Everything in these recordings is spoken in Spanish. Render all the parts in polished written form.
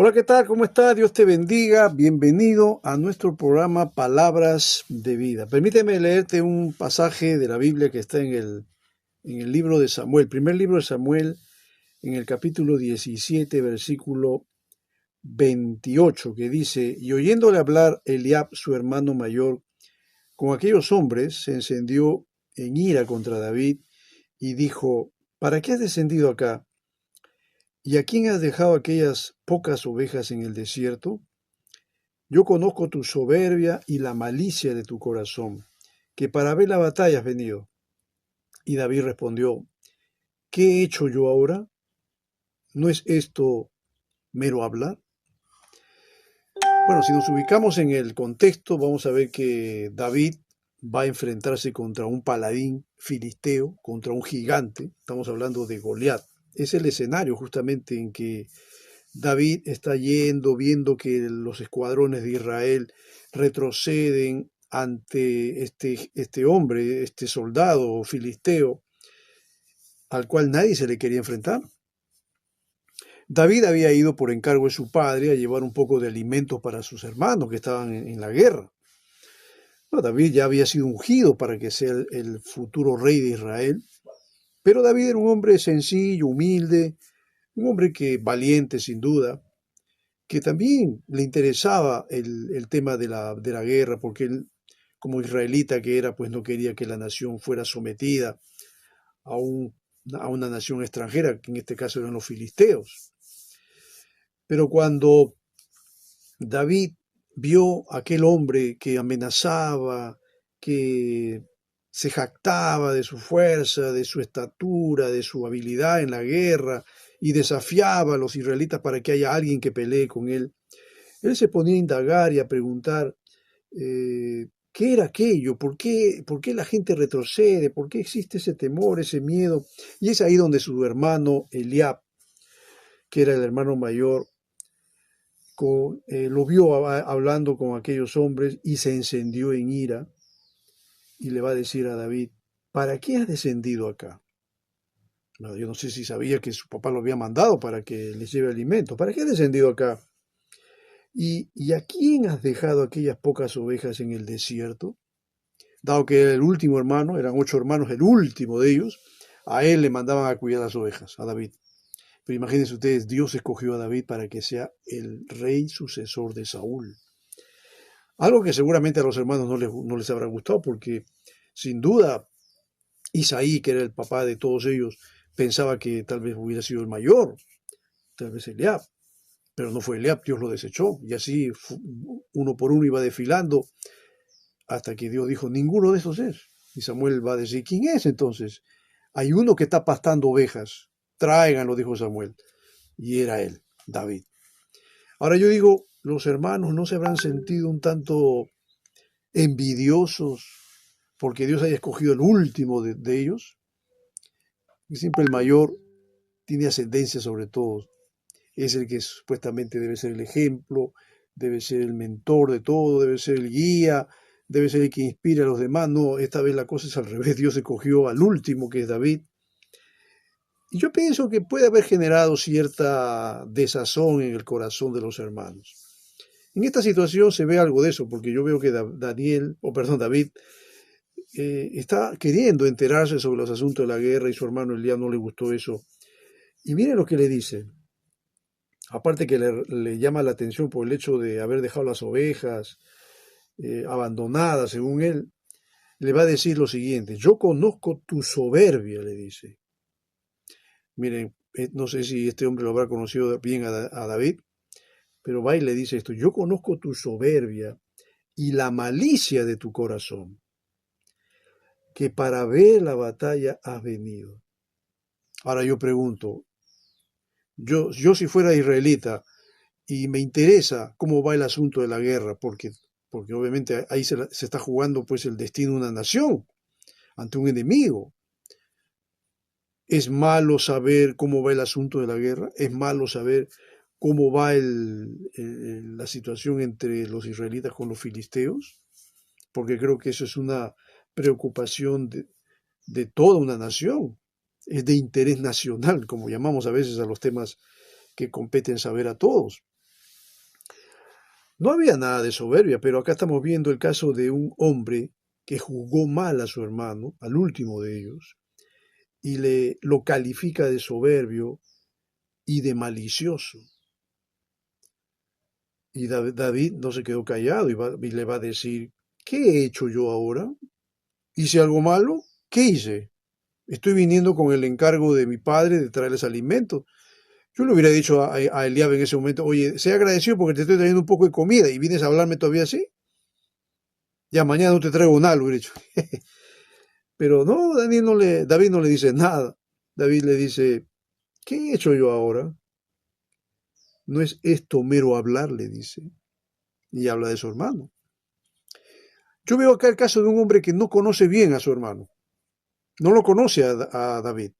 Hola, ¿qué tal? ¿Cómo está? Dios te bendiga. Bienvenido a nuestro programa Palabras de Vida. Permíteme leerte un pasaje de la Biblia que está en el libro de Samuel, primer libro de Samuel, en el capítulo 17, versículo 28, que dice: Y oyéndole hablar Eliab, su hermano mayor, con aquellos hombres, se encendió en ira contra David y dijo: ¿Para qué has descendido acá? ¿Y a quién has dejado aquellas pocas ovejas en el desierto? Yo conozco tu soberbia y la malicia de tu corazón, que para ver la batalla has venido. Y David respondió: ¿Qué he hecho yo ahora? ¿No es esto mero hablar? Bueno, si nos ubicamos en el contexto, vamos a ver que David va a enfrentarse contra un paladín filisteo, contra un gigante. Estamos hablando de Goliat. Es el escenario justamente en que David está yendo, viendo que los escuadrones de Israel retroceden ante este hombre, este soldado filisteo, al cual nadie se le quería enfrentar. David había ido por encargo de su padre a llevar un poco de alimentos para sus hermanos que estaban en la guerra. Bueno, David ya había sido ungido para que sea el futuro rey de Israel, pero David era un hombre sencillo, humilde, un hombre que valiente sin duda, que también le interesaba el tema de la guerra, porque él, como israelita que era, pues no quería que la nación fuera sometida a, un, a una nación extranjera, que en este caso eran los filisteos. Pero cuando David vio a aquel hombre que amenazaba, que se jactaba de su fuerza, de su estatura, de su habilidad en la guerra, y desafiaba a los israelitas para que haya alguien que pelee con él se ponía a indagar y a preguntar qué era aquello, por qué la gente retrocede, por qué existe ese temor, ese miedo. Y es ahí donde su hermano Eliab, que era el hermano mayor, lo vio hablando con aquellos hombres y se encendió en ira y le va a decir a David: ¿para qué has descendido acá? No, yo no sé si sabía que su papá lo había mandado para que les lleve alimento. ¿Para qué has descendido acá? ¿Y a quién has dejado aquellas pocas ovejas en el desierto? Dado que era el último hermano, eran 8 hermanos, el último de ellos, a él le mandaban a cuidar las ovejas, a David. Pero imagínense ustedes, Dios escogió a David para que sea el rey sucesor de Saúl. Algo que seguramente a los hermanos no les habrá gustado, porque sin duda Isaí, que era el papá de todos ellos, pensaba que tal vez hubiera sido el mayor, tal vez Eliab, pero no fue Eliab, Dios lo desechó, y así uno por uno iba desfilando hasta que Dios dijo: ninguno de esos es. Y Samuel va a decir: ¿quién es entonces? Hay uno que está pastando ovejas, tráiganlo, dijo Samuel. Y era él, David. Ahora yo digo, los hermanos no se habrán sentido un tanto envidiosos porque Dios haya escogido el último de ellos, y siempre el mayor tiene ascendencia sobre todos. Es el que supuestamente debe ser el ejemplo, debe ser el mentor de todo, debe ser el guía, debe ser el que inspira a los demás. No, esta vez la cosa es al revés. Dios escogió al último, que es David. Y yo pienso que puede haber generado cierta desazón en el corazón de los hermanos. En esta situación se ve algo de eso, porque yo veo que David, está queriendo enterarse sobre los asuntos de la guerra y su hermano Elías no le gustó eso. Y miren lo que le dice. Aparte que le llama la atención por el hecho de haber dejado las ovejas abandonadas, según él, le va a decir lo siguiente: yo conozco tu soberbia, le dice. Miren, no sé si este hombre lo habrá conocido bien a David, pero va y le dice esto: yo conozco tu soberbia y la malicia de tu corazón, que para ver la batalla has venido. Ahora yo pregunto, yo si fuera israelita y me interesa cómo va el asunto de la guerra, porque obviamente ahí se está jugando pues el destino de una nación ante un enemigo. Es malo saber cómo va el asunto de la guerra, es malo saber cómo va la situación entre los israelitas con los filisteos, porque creo que eso es una preocupación de toda una nación, es de interés nacional, como llamamos a veces a los temas que competen saber a todos. No había nada de soberbia, pero acá estamos viendo el caso de un hombre que juzgó mal a su hermano, al último de ellos, y lo califica de soberbio y de malicioso. Y David no se quedó callado y le va a decir, ¿qué he hecho yo ahora? ¿Hice algo malo? ¿Qué hice? Estoy viniendo con el encargo de mi padre de traerles alimento. Yo le hubiera dicho a Eliab en ese momento, oye, sé agradecido porque te estoy trayendo un poco de comida y vienes a hablarme todavía así. Ya mañana no te traigo nada, lo hubiera dicho. Pero no, David no le dice nada. David le dice, ¿qué he hecho yo ahora? No es esto mero hablar, le dice. Y habla de su hermano. Yo veo acá el caso de un hombre que no conoce bien a su hermano. No lo conoce a David.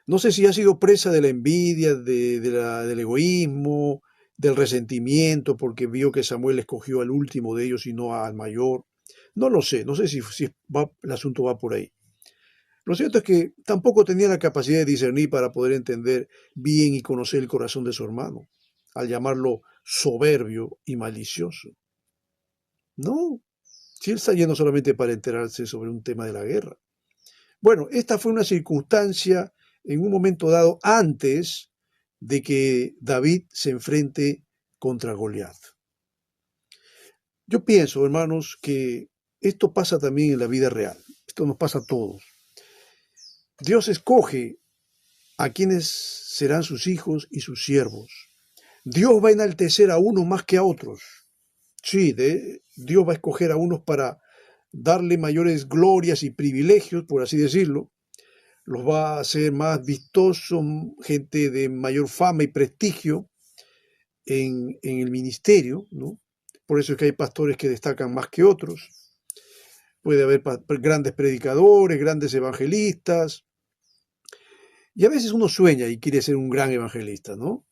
No sé si ha sido presa de la envidia, del egoísmo, del resentimiento, porque vio que Samuel escogió al último de ellos y no al mayor. No lo sé, no sé si el asunto va por ahí. Lo cierto es que tampoco tenía la capacidad de discernir para poder entender bien y conocer el corazón de su hermano, al llamarlo soberbio y malicioso. No, si él está yendo solamente para enterarse sobre un tema de la guerra. Bueno, esta fue una circunstancia en un momento dado antes de que David se enfrente contra Goliat. Yo pienso, hermanos, que esto pasa también en la vida real. Esto nos pasa a todos. Dios escoge a quienes serán sus hijos y sus siervos. Dios va a enaltecer a unos más que a otros. Sí, Dios va a escoger a unos para darle mayores glorias y privilegios, por así decirlo. Los va a hacer más vistosos, gente de mayor fama y prestigio en el ministerio, ¿no? Por eso es que hay pastores que destacan más que otros. Puede haber grandes predicadores, grandes evangelistas. Y a veces uno sueña y quiere ser un gran evangelista, ¿no?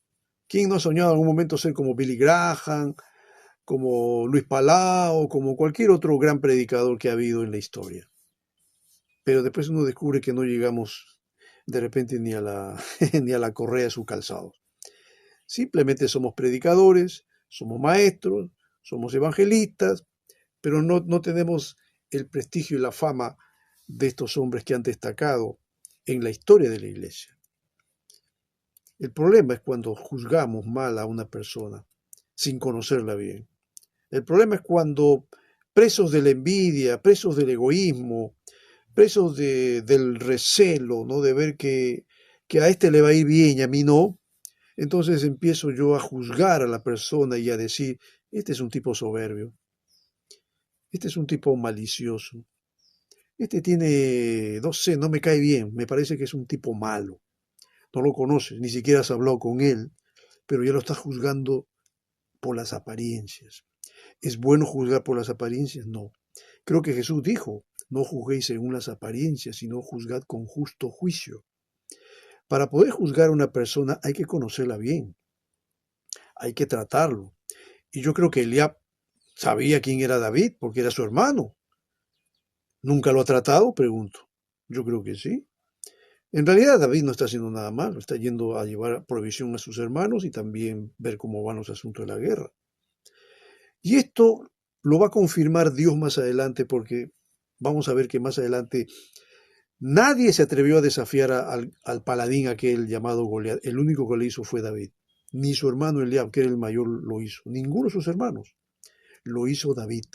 ¿Quién no ha soñado en algún momento ser como Billy Graham, como Luis Palau, como cualquier otro gran predicador que ha habido en la historia? Pero después uno descubre que no llegamos de repente ni a la, ni a la correa de su calzado. Simplemente somos predicadores, somos maestros, somos evangelistas, pero no tenemos el prestigio y la fama de estos hombres que han destacado en la historia de la iglesia. El problema es cuando juzgamos mal a una persona sin conocerla bien. El problema es cuando presos de la envidia, presos del egoísmo, presos del recelo, ¿no? De ver que a este le va a ir bien y a mí no, entonces empiezo yo a juzgar a la persona y a decir, este es un tipo soberbio, este es un tipo malicioso, este tiene, no sé, no me cae bien, me parece que es un tipo malo. No lo conoces, ni siquiera has hablado con él, pero ya lo estás juzgando por las apariencias. ¿Es bueno juzgar por las apariencias? No. Creo que Jesús dijo, no juzguéis según las apariencias, sino juzgad con justo juicio. Para poder juzgar a una persona hay que conocerla bien, hay que tratarlo. Y yo creo que Eliab sabía quién era David, porque era su hermano. ¿Nunca lo ha tratado? Pregunto. Yo creo que sí. En realidad David no está haciendo nada malo, está yendo a llevar provisión a sus hermanos y también ver cómo van los asuntos de la guerra. Y esto lo va a confirmar Dios más adelante, porque vamos a ver que más adelante nadie se atrevió a desafiar al paladín aquel llamado Goliat. El único que lo hizo fue David. Ni su hermano Eliab, que era el mayor, lo hizo. Ninguno de sus hermanos. Lo hizo David.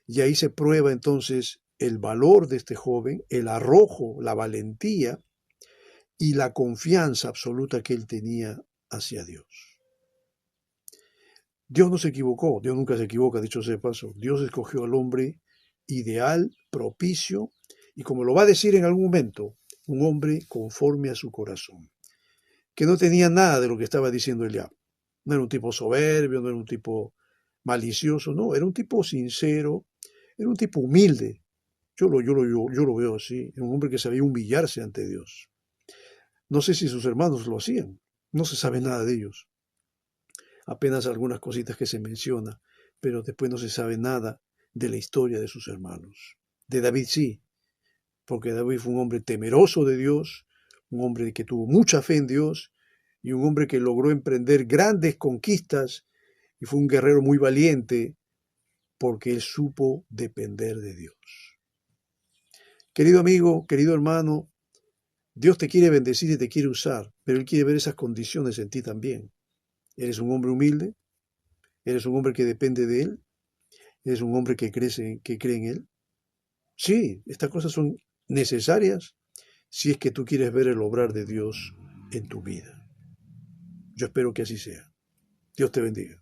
Y ahí se prueba entonces el valor de este joven, el arrojo, la valentía y la confianza absoluta que él tenía hacia Dios. Dios no se equivocó, Dios nunca se equivoca, dicho sea de paso. Dios escogió al hombre ideal, propicio, y como lo va a decir en algún momento, un hombre conforme a su corazón, que no tenía nada de lo que estaba diciendo Eliab. No era un tipo soberbio, no era un tipo malicioso, no, era un tipo sincero, era un tipo humilde. Yo lo veo así, un hombre que sabía humillarse ante Dios. No sé si sus hermanos lo hacían, no se sabe nada de ellos. Apenas algunas cositas que se menciona, pero después no se sabe nada de la historia de sus hermanos. De David sí, porque David fue un hombre temeroso de Dios, un hombre que tuvo mucha fe en Dios y un hombre que logró emprender grandes conquistas y fue un guerrero muy valiente porque él supo depender de Dios. Querido amigo, querido hermano, Dios te quiere bendecir y te quiere usar, pero Él quiere ver esas condiciones en ti también. ¿Eres un hombre humilde? ¿Eres un hombre que depende de Él? ¿Eres un hombre que cree en Él? Sí, estas cosas son necesarias si es que tú quieres ver el obrar de Dios en tu vida. Yo espero que así sea. Dios te bendiga.